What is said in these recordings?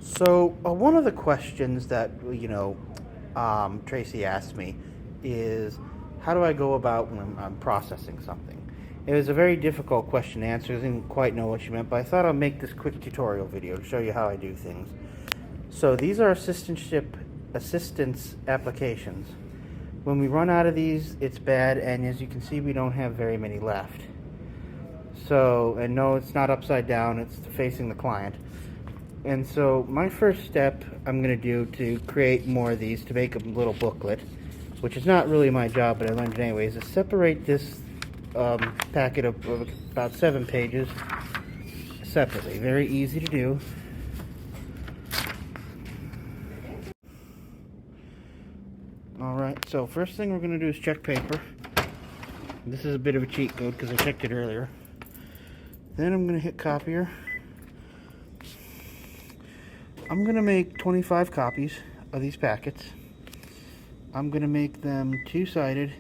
So one of the questions that Tracy asked me is, how do I go about when I'm processing something? It was a very difficult question to answer. I didn't quite know what she meant, but I thought I'd make this quick tutorial video to show you how I do things. So these are assistance applications. When we run out of these, it's bad, and as you can see, we don't have very many left. So, and no, it's not upside down, it's facing the client. And so my first step I'm going to do to create more of these, to make a little booklet, which is not really my job, but I learned it anyways, is separate this packet of about 7 pages separately. Very easy to do. Alright, so first thing we're going to do is check paper. This is a bit of a cheat code because I checked it earlier. Then I'm going to hit copier. I'm going to make 25 copies of these packets. I'm going to make them two-sided.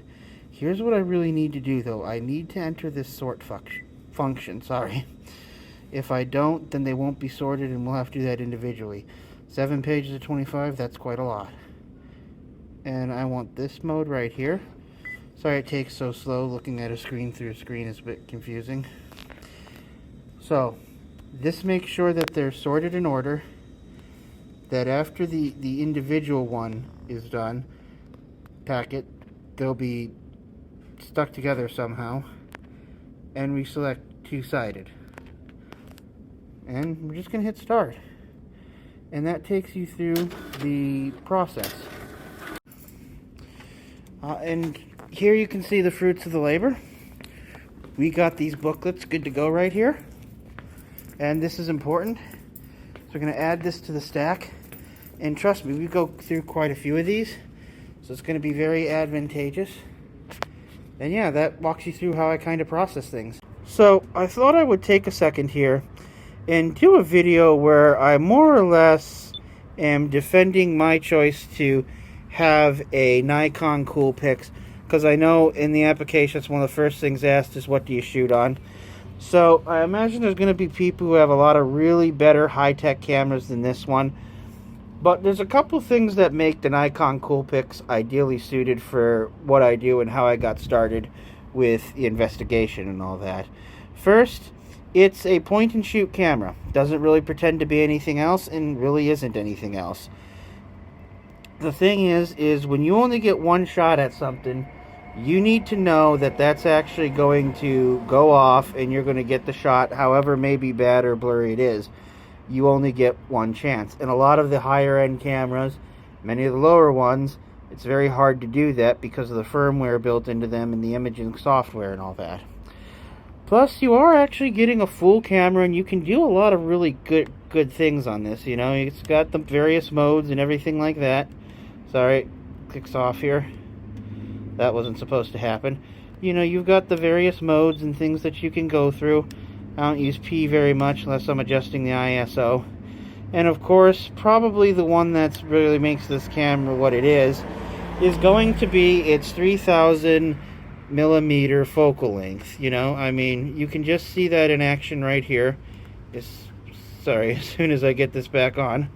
Here's what I really need to do, though. I need to enter this sort function. Sorry. If I don't, then they won't be sorted, and we'll have to do that individually. 7 pages of 25, that's quite a lot. And I want this mode right here. Sorry it takes so slow. Looking at a screen through a screen is a bit confusing. So, this makes sure that they're sorted in order. That after the individual one is done, packet, they'll be stuck together somehow. And we select two-sided. And we're just going to hit start. And that takes you through the process. And here you can see the fruits of the labor. We got these booklets good to go right here. And this is important. So we're going to add this to the stack. And trust me, we go through quite a few of these. So it's going to be very advantageous. And yeah, that walks you through how I kind of process things. So I thought I would take a second here and do a video where I more or less am defending my choice to have a Nikon Coolpix, because I know in the application it's one of the first things asked is what do you shoot on. So I imagine there's going to be people who have a lot of really better high-tech cameras than this one, but there's a couple things that make the Nikon Coolpix ideally suited for what I do and how I got started with the investigation and all that. First, it's a point-and-shoot camera. Doesn't really pretend to be anything else and really isn't anything else. The thing is when you only get one shot at something, you need to know that that's actually going to go off and you're going to get the shot, however maybe bad or blurry it is. You only get one chance. And a lot of the higher end cameras, many of the lower ones, it's very hard to do that because of the firmware built into them and the imaging software and all that. Plus, you are actually getting a full camera, and you can do a lot of really good things on this. You know, it's got the various modes and everything like that. Sorry, it clicks off here. That wasn't supposed to happen. You know, you've got the various modes and things that you can go through. I don't use P very much unless I'm adjusting the ISO. And of course, probably the one that really makes this camera what it is going to be its 3000 millimeter focal length. You know, I mean, you can just see that in action right here. Sorry, as soon as I get this back on.